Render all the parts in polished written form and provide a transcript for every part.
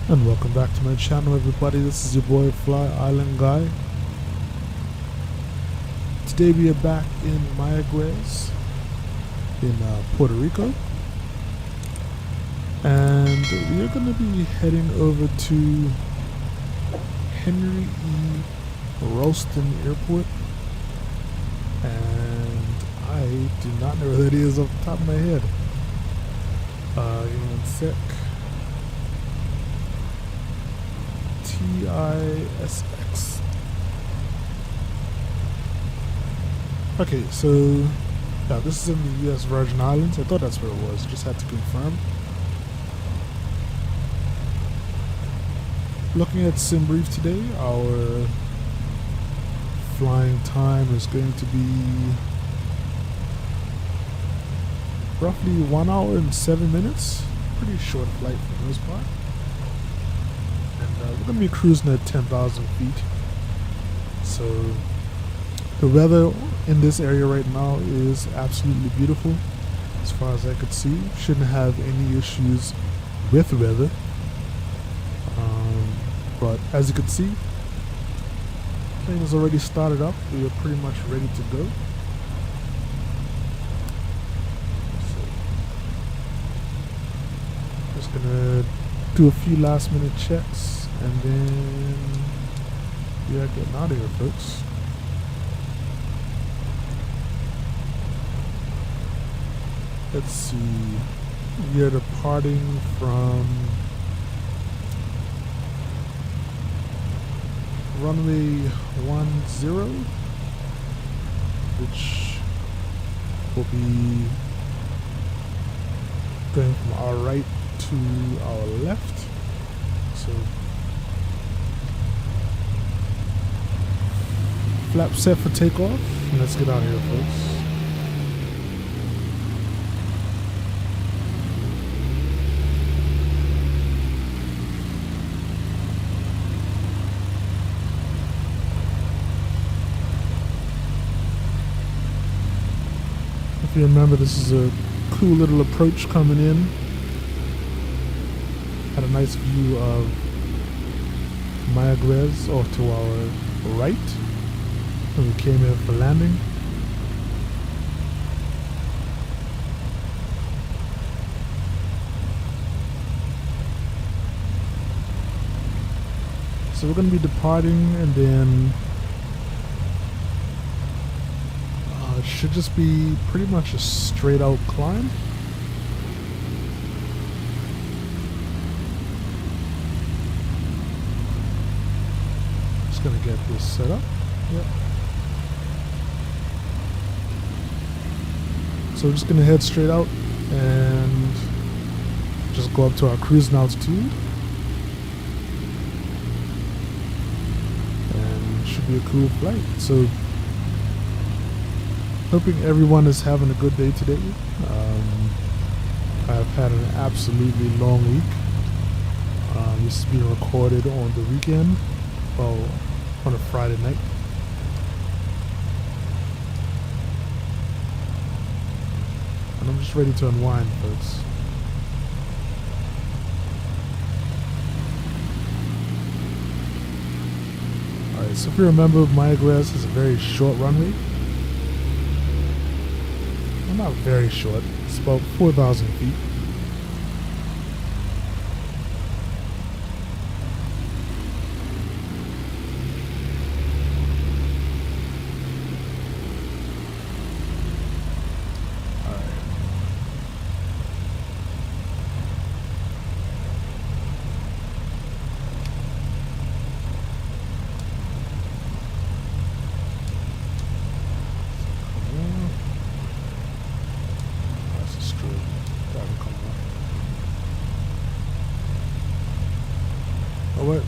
And welcome back to my channel, everybody. This is your boy FlyIsland guy. Today we are back in Mayaguez in Puerto Rico, and we are going to be heading over to Henry E. Ralston Airport, and I do not know where that is off the top of my head. Give me one sec. TISX. Okay, so yeah, this is in the US Virgin Islands. I thought that's where it was, just had to confirm. Looking at SimBrief today, our flying time is going to be roughly 1 hour and 7 minutes. Pretty short flight for the most part. We're going to be cruising at 10,000 feet. So the weather in this area right now is absolutely beautiful. As far as I could see, shouldn't have any issues with the weather. But as you can see, the plane has already started up. We are pretty much ready to go. So just gonna do a few last minute checks, and then we are getting out of here, folks. Let's see, we are departing from runway 10, which will be going from our right to our left. So flap set for takeoff, and let's get out of here, folks. If you remember, this is a cool little approach coming in. Had a nice view of Mayaguez off to our right when we came in for landing. So we're going to be departing, and then it should just be pretty much a straight out climb. Just gonna get this set up. Yep. So we're just gonna head straight out and just go up to our cruising altitude, and it should be a cool flight. So hoping everyone is having a good day today. I've had an absolutely long week. This is being recorded on the weekend, well, on a Friday night. And I'm just ready to unwind, folks. Alright, so if you remember, Mayaguez is a very short runway. Not very short, it's about 4,000 feet.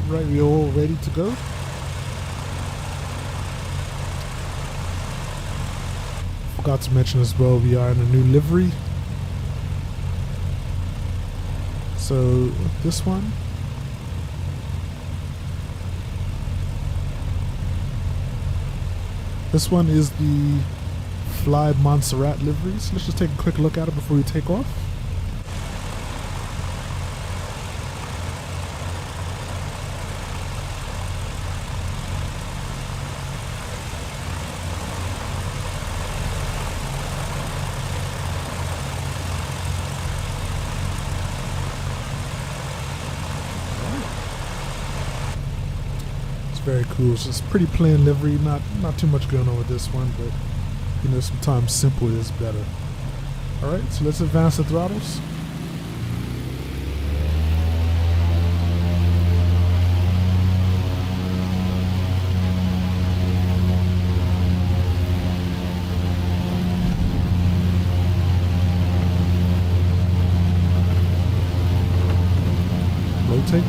Right, we're all ready to go. Forgot to mention as well, we are in a new livery. So this one is the Fly Montserrat livery. So let's just take a quick look at it before we take off. very cool. It's just pretty plain livery, not too much going on with this one, but you know, sometimes simple is better. Alright, so let's advance the throttles. Take.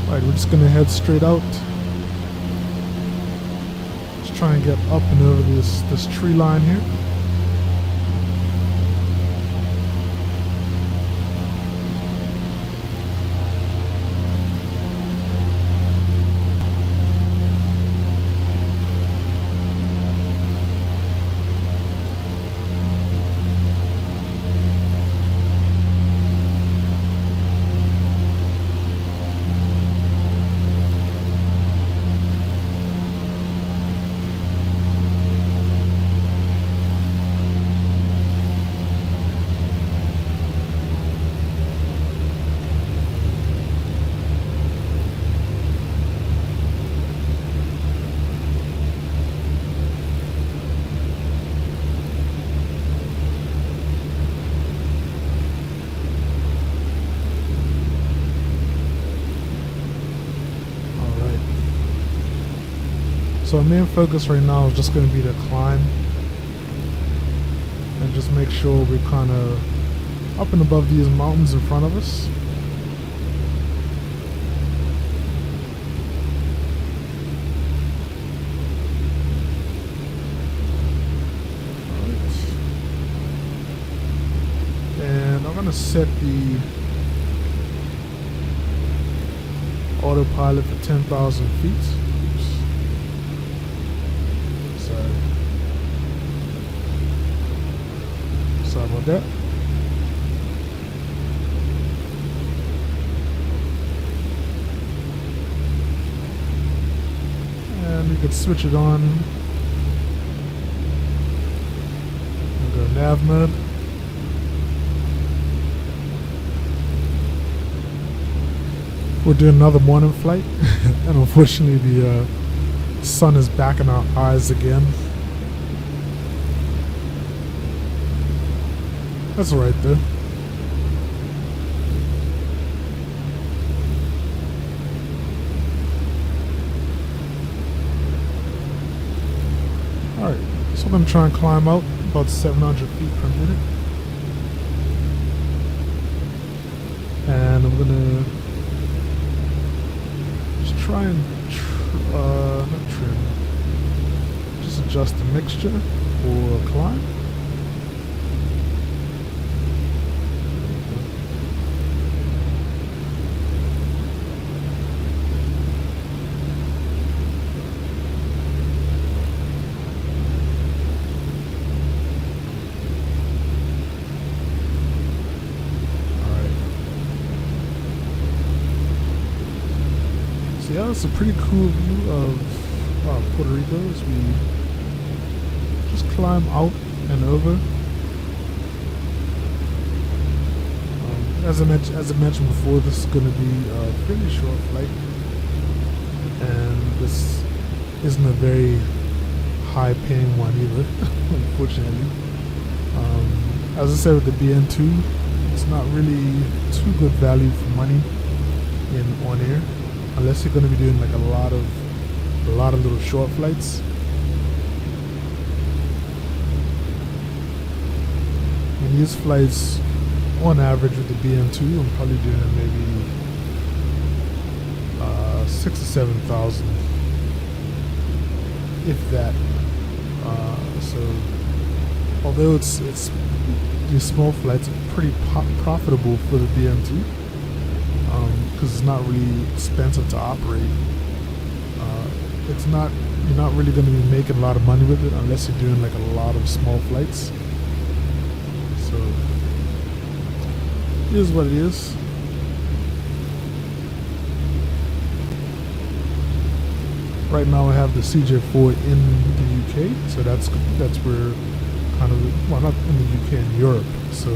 Right, we're just gonna head straight out. Let's try and get up and over this tree line here. So our main focus right now is just going to be to climb and just make sure we're kind of up and above these mountains in front of us. Alright. And I'm going to set the autopilot for 10,000 feet. Sorry about that. And we could switch it on. We'll go nav mode. We're doing another morning flight, and unfortunately the sun is back in our eyes again. That's alright though. Alright, so I'm going to try and climb out about 700 feet per minute. And I'm going to just try and, not trim, just adjust the mixture for climb. Yeah, it's a pretty cool view of Puerto Rico as we just climb out and over. As I mentioned before, this is going to be a pretty short flight, and this isn't a very high-paying one either, unfortunately. As I said with the BN-2, it's not really too good value for money in on air. Unless you're going to be doing like a lot of little short flights. And these flights, on average with the BN-2, I'm probably doing maybe 6,000 to 7,000, if that. So, although it's these small flights are pretty profitable for the BN-2. Because it's not really expensive to operate. You're not really going to be making a lot of money with it unless you're doing like a lot of small flights. So it is what it is. Right now I have the CJ4 in the UK, so that's where kind of, well, not in the UK, in Europe, so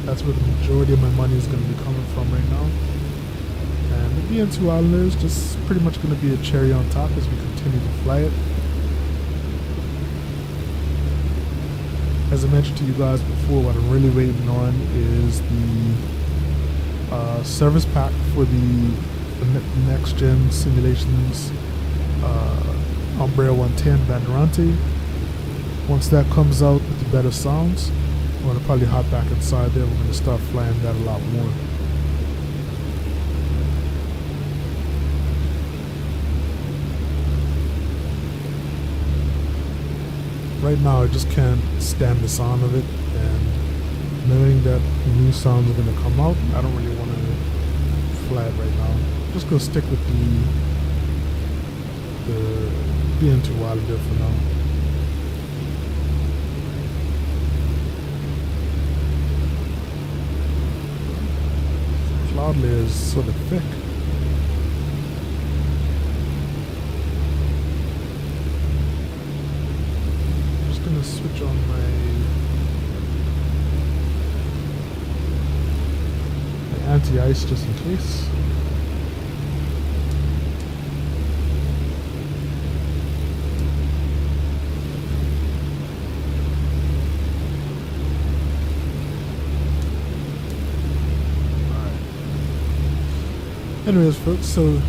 that's where the majority of my money is going to be coming from right now. And the BN-2 Islander is just pretty much going to be a cherry on top as we continue to fly it. As I mentioned to you guys before, what I'm really waiting on is the service pack for the next gen simulations Umbrella 110 Banderante. Once that comes out with the better sounds, I'm going to probably hop back inside there. We're going to start flying that a lot more. Right now I just can't stand the sound of it, and knowing that new sounds are going to come out, I don't really want to fly it right now. I'm just going to stick with the BN-2 Islander for now. Cloud layer is sort of thick. I'm just gonna switch on my anti-ice just in case. Anyways, folks, so yeah,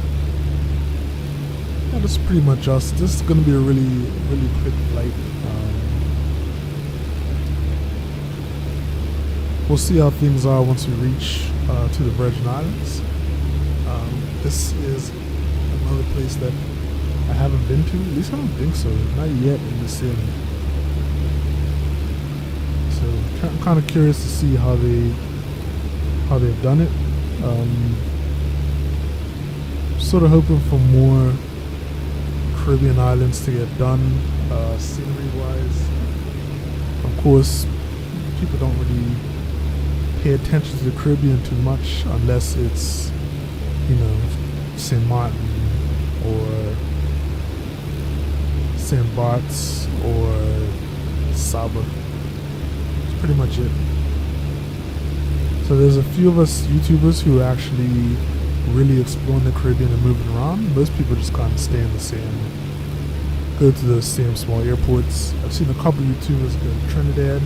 that's pretty much us. This is going to be a really quick flight. We'll see how things are once we reach to the Virgin Islands. This is another place that I haven't been to. At least I don't think so. Not yet in the sim. So I'm kind of curious to see how they've done it. Sort of hoping for more Caribbean islands to get done, scenery wise. Of course, people don't really pay attention to the Caribbean too much unless it's, you know, St. Martin or St. Bart's or Saba. That's pretty much it. So there's a few of us YouTubers who actually really exploring the Caribbean and moving around. Most people just kind of stay in the same, go to the same small airports. I've seen a couple YouTubers go to Trinidad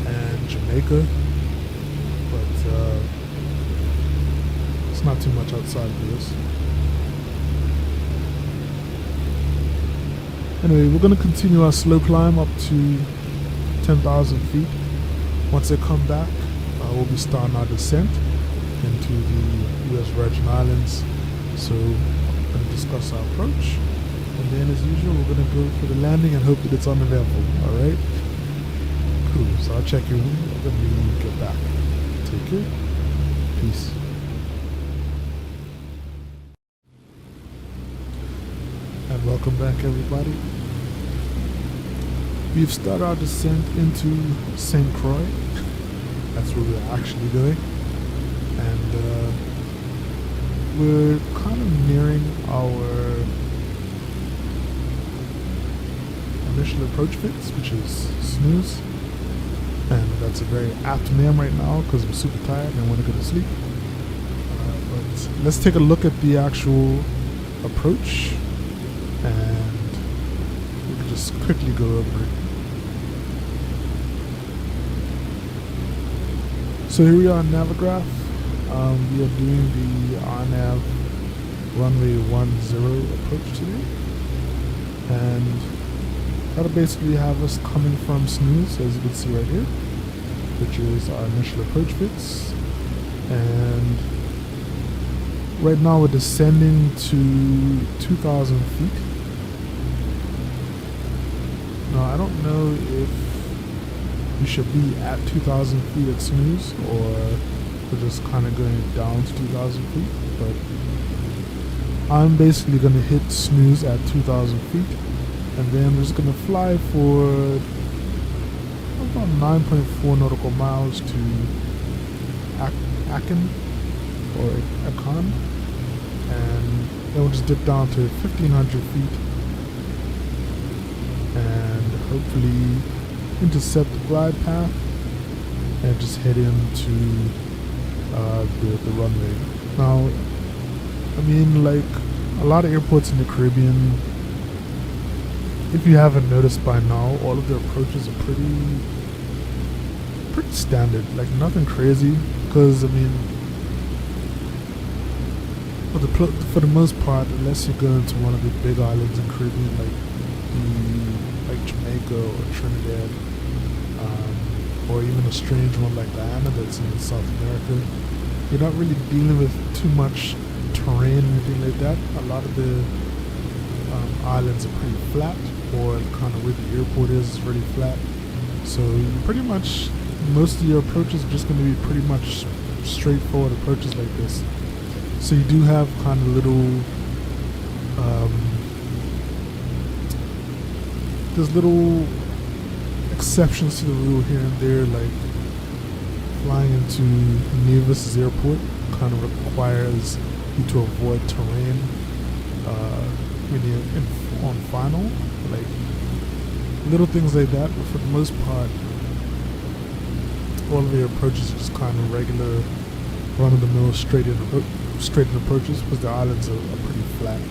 and Jamaica, but it's not too much outside of this. Anyway, we're going to continue our slow climb up to 10,000 feet. Once they come back, we'll be starting our descent into the U.S. Virgin Islands. So we're going to discuss our approach, and then as usual we're going to go for the landing and hope that it's uneventful. Alright? Cool. So I'll check you when we get back. Take care. Peace. And welcome back, everybody. We've started our descent into St. Croix. That's where we're actually going. And we're kind of nearing our initial approach fix, which is snooze. And that's a very apt name right now because I'm super tired and I want to go to sleep. But let's take a look at the actual approach, and we can just quickly go over it. So here we are on Navigraph. We are doing the RNAV runway 10 approach today, and that'll basically have us coming from snooze, as you can see right here, which is our initial approach fix. And right now we're descending to 2,000 feet. Now I don't know if we should be at 2,000 feet at snooze, or we're just kind of going down to 2,000 feet, but I'm basically going to hit snooze at 2,000 feet, and then I'm just going to fly for about 9.4 nautical miles to Akan, and Then we'll just dip down to 1,500 feet and hopefully intercept the glide path and just head into the runway. Now, I mean, like a lot of airports in the Caribbean, if you haven't noticed by now, all of their approaches are pretty standard, like nothing crazy. Because I mean, for the most part, unless you go into one of the big islands in Caribbean, like Jamaica or Trinidad, or even a strange one like Guyana that's in South America, you're not really dealing with too much terrain or anything like that. A lot of the islands are pretty flat, or kind of where the airport is really flat. So you pretty much, most of your approaches are just going to be pretty much straightforward approaches like this. So you do have kind of little, there's little exceptions to the rule here and there, like flying into Nevis Airport kind of requires you to avoid terrain when you're on final, like little things like that. But for the most part, all of your approaches are just kind of regular, run-of-the-mill, straight-in approaches, because the islands are pretty flat.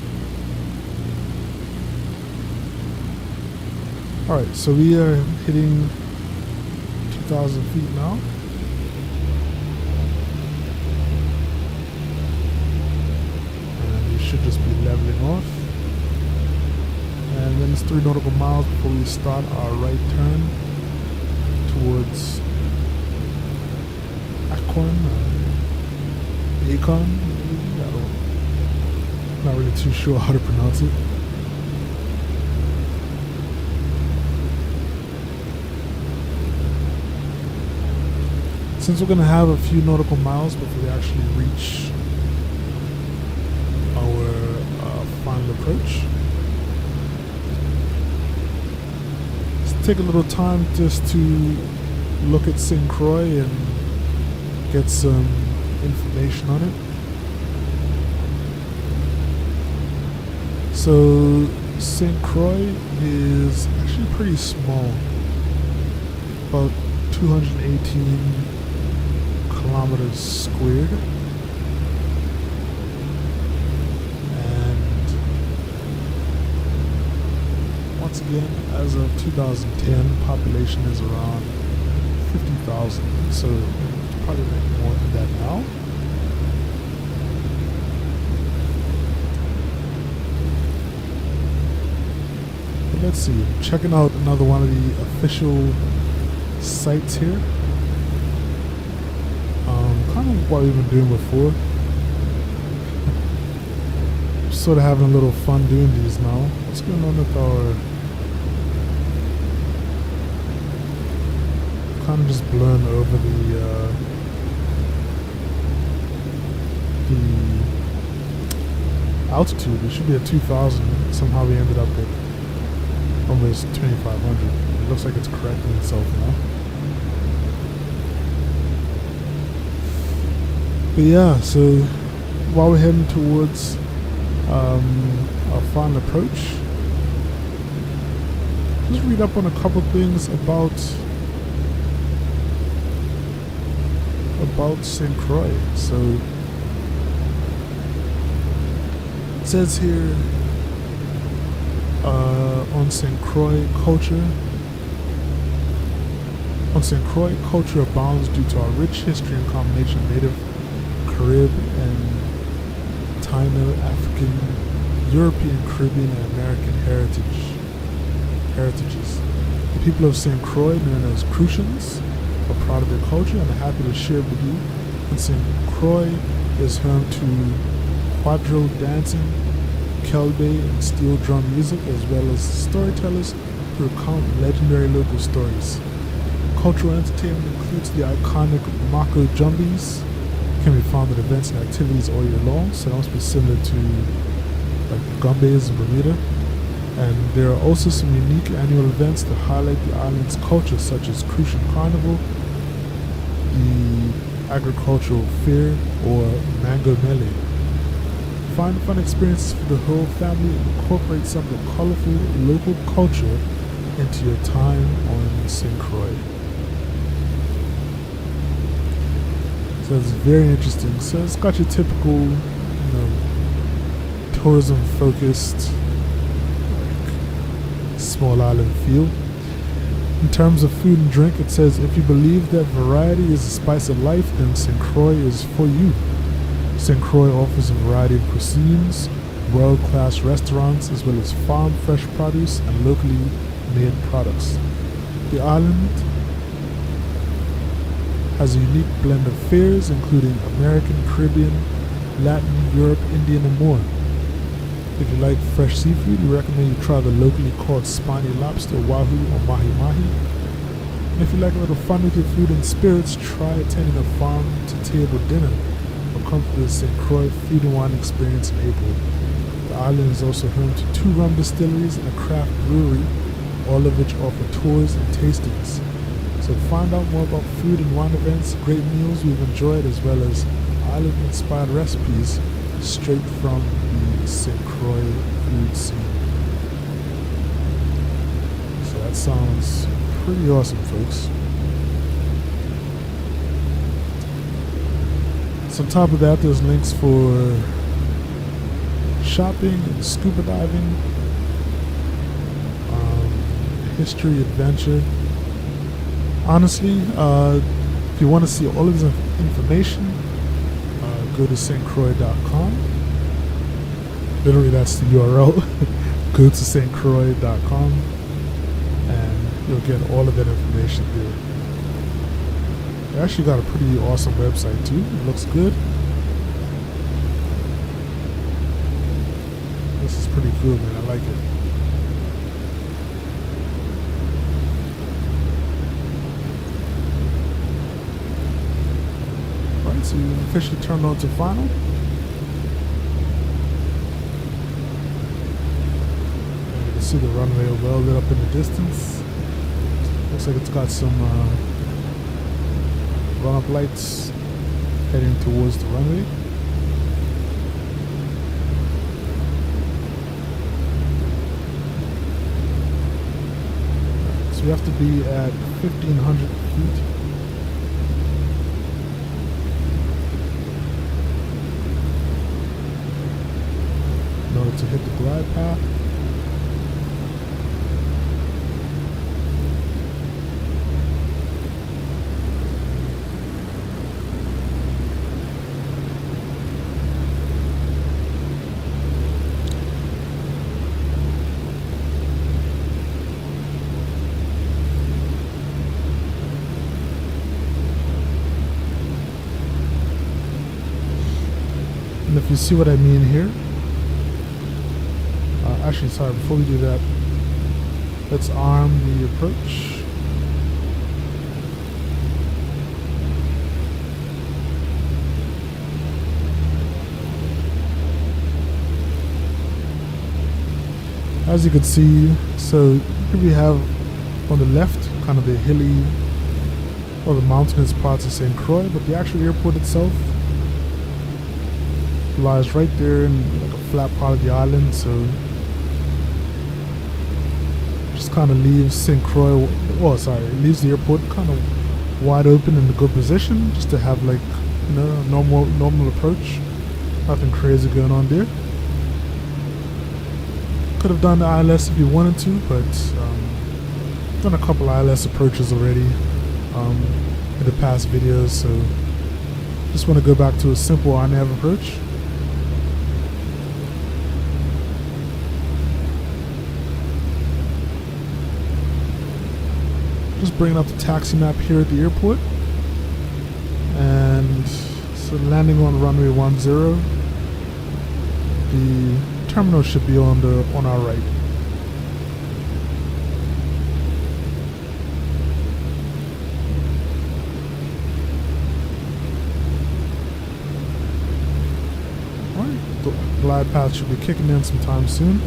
Alright, so we are hitting 2,000 feet now. And we should just be leveling off. And then it's 3 nautical miles before we start our right turn towards Akon. Not really too sure how to pronounce it. Since we're going to have a few nautical miles before we actually reach our final approach, let's take a little time just to look at St. Croix and get some information on it. So St. Croix is actually pretty small, about 218 kilometers squared, and once again, as of 2010, population is around 50,000, so probably make more than that now. But let's see, checking out another one of the official sites here. Kind of what we've been doing before. Sort of having a little fun doing these now. What's going on with our... kind of just blowing over the altitude. We should be at 2,000. Somehow we ended up at almost 2,500. It looks like it's correcting itself now. But yeah, so while we're heading towards our final approach, just read up on a couple things about St. Croix. So it says here on St. Croix culture. On St. Croix, culture abounds due to our rich history and combination of native, Carib, and Taino, African, European, Caribbean, and American heritages. The people of St. Croix, known as Crucians, are proud of their culture and are happy to share with you. And St. Croix is home to quadrille dancing, kelbe, and steel drum music, as well as storytellers who recount legendary local stories. Cultural entertainment includes the iconic Mako Jumbies, can be found at events and activities all year long, so that must be similar to like Gumbes in Bermuda. And there are also some unique annual events that highlight the island's culture, such as Crucian Carnival, the Agricultural Fair, or Mango Mele Find fun experiences for the whole family and incorporate some of the colorful local culture into your time on St. Croix. So it's very interesting. So it's got your typical, tourism focused, like, small island feel. In terms of food and drink, it says if you believe that variety is the spice of life, then St. Croix is for you. St. Croix offers a variety of cuisines, world-class restaurants, as well as farm fresh produce and locally made products. The island has a unique blend of fares, including American, Caribbean, Latin, Europe, Indian, and more. If you like fresh seafood, we recommend you try the locally caught spiny lobster, wahoo, or mahi-mahi. And if you like a little fun with your food and spirits, try attending a farm-to-table dinner or come to the St. Croix Food and Wine Experience in April. The island is also home to 2 rum distilleries and a craft brewery, all of which offer tours and tastings. So find out more about food and wine events, great meals we've enjoyed, as well as island-inspired recipes straight from the St. Croix food scene. So that sounds pretty awesome, folks. So on top of that, there's links for shopping and scuba diving, history, adventure. Honestly, if you want to see all of this information, go to stcroix.com. Literally, that's the URL. Go to stcroix.com and you'll get all of that information there. They actually got a pretty awesome website too. It looks good. This is pretty cool, man. I like it. Alright, so you officially turned on to final. And you can see the runway well lit up in the distance. Looks like it's got some run-up lights heading towards the runway. So we have to be at 1,500 feet. In order to hit the glide path. And if you see what I mean here, actually, sorry, before we do that, let's arm the approach. As you can see, so here we have on the left kind of the hilly or the mountainous parts of St. Croix, but the actual airport itself lies right there in like a flat part of the island, so just kind of leaves St. Croix, it leaves the airport kind of wide open in a good position, just to have like, a normal approach. Nothing crazy going on there. Could have done the ILS if you wanted to, but done a couple ILS approaches already in the past videos, so just want to go back to a simple RNAV approach. Just bringing up the taxi map here at the airport, and so landing on runway 10. The terminal should be on our right. Alright, the glide path should be kicking in sometime soon.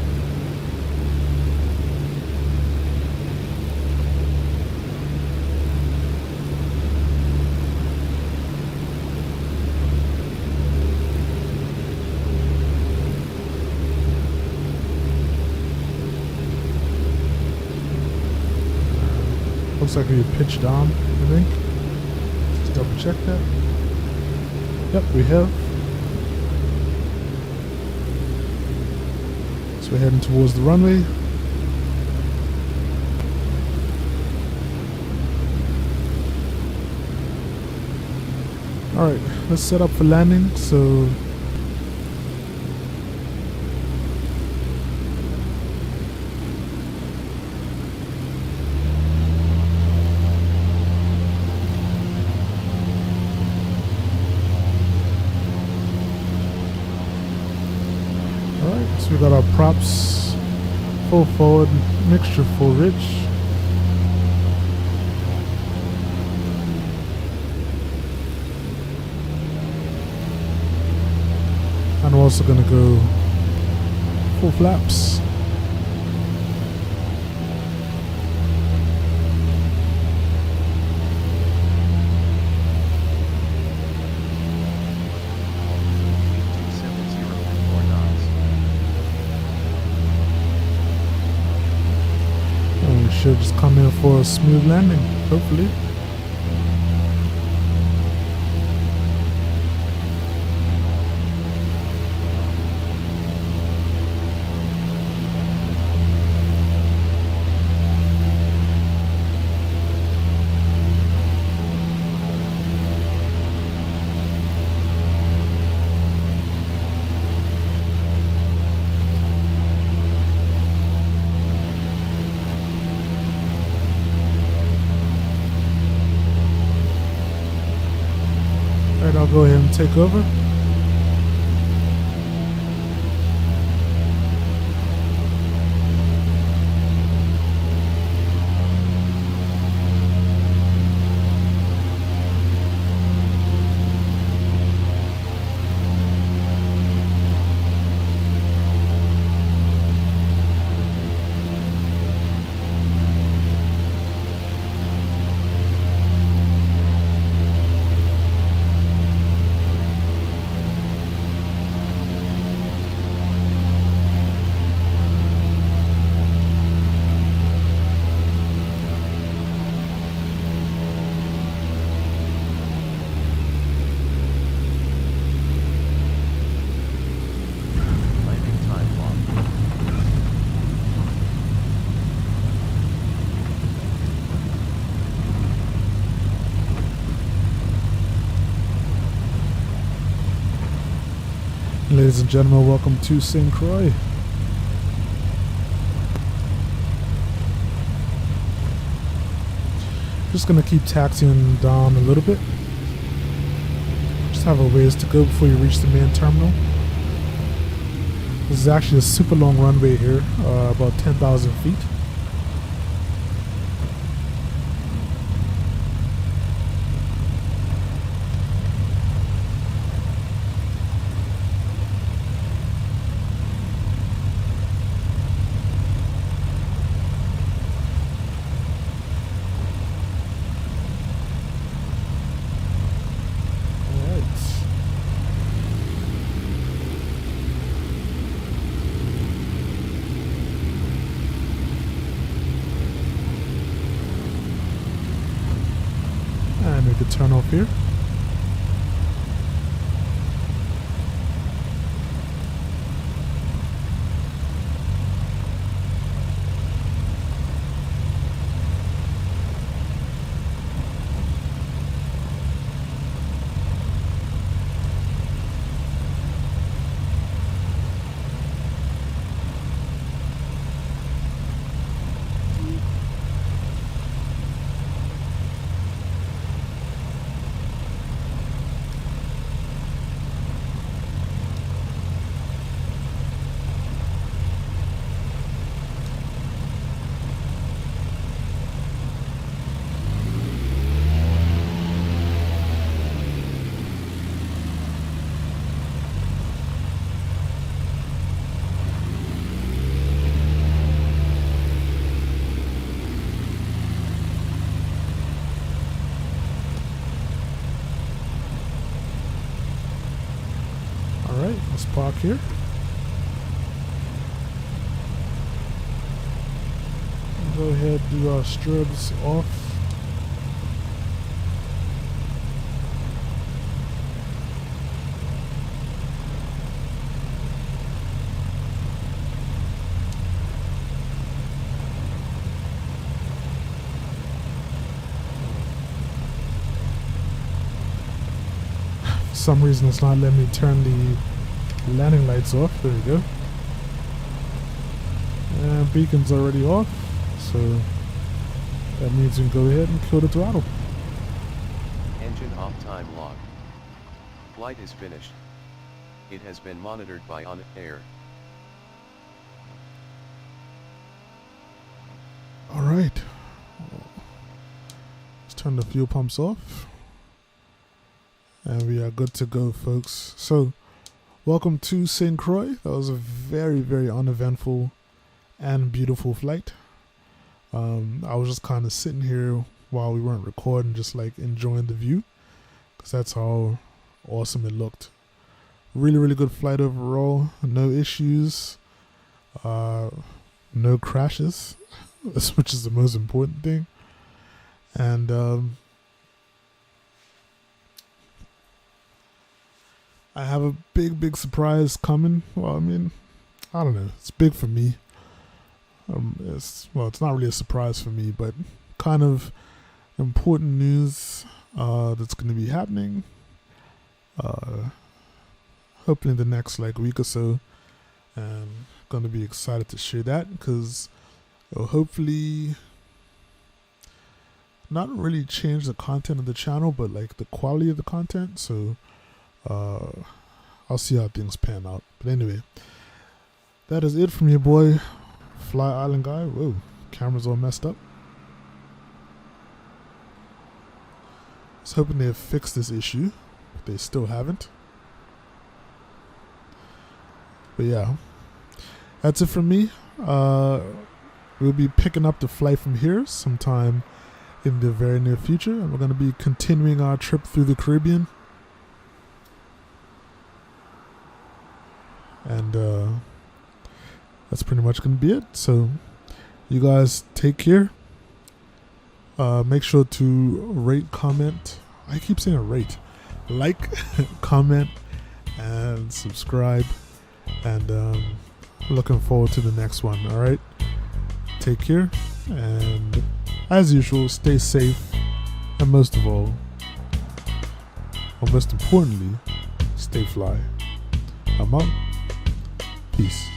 Looks like we pitched down, I think. Just double check that. Yep, we have. So we're heading towards the runway. Alright, let's set up for landing. So we got our props full forward, mixture full rich. And we're also gonna go full flaps. Should just come in for a smooth landing, hopefully. I'll go ahead and take over. Ladies and gentlemen, welcome to St. Croix. Just gonna keep taxiing down a little bit. Just have a ways to go before you reach the main terminal. This is actually a super long runway here, about 10,000 feet. And we could turn off here. Alright, let's park here. Go ahead ahead, do our strobes off. For some reason it's not letting me turn the landing lights off. There we go. And beacon's already off, so that means we can go ahead and kill the throttle. Engine off time log. Flight is finished. It has been monitored by On Air. Alright. Let's turn the fuel pumps off. And we are good to go, folks. So, welcome to St. Croix. That was a very, very uneventful and beautiful flight. I was just kind of sitting here while we weren't recording, just like enjoying the view, because that's how awesome it looked. Really, really good flight overall. No issues, no crashes, which is the most important thing. And I have a big surprise coming. Well, I mean, I don't know. It's big for me. It's not really a surprise for me, but kind of important news that's going to be happening. Hopefully in the next week or so, and going to be excited to share that, because it'll hopefully not really change the content of the channel, but the quality of the content. So I'll see how things pan out. But anyway, that is it from your boy FlyIsland guy. Whoa, camera's all messed up. I was hoping they have fixed this issue, but they still haven't. But yeah, that's it from me. We'll be picking up the flight from here sometime in the very near future, and we're going to be continuing our trip through the Caribbean. And that's pretty much going to be it. So you guys take care. Make sure to rate, comment. I keep saying rate. Like, comment, and subscribe. And looking forward to the next one. All right. Take care. And as usual, stay safe. And most of all, or most importantly, stay fly. I'm out. Peace.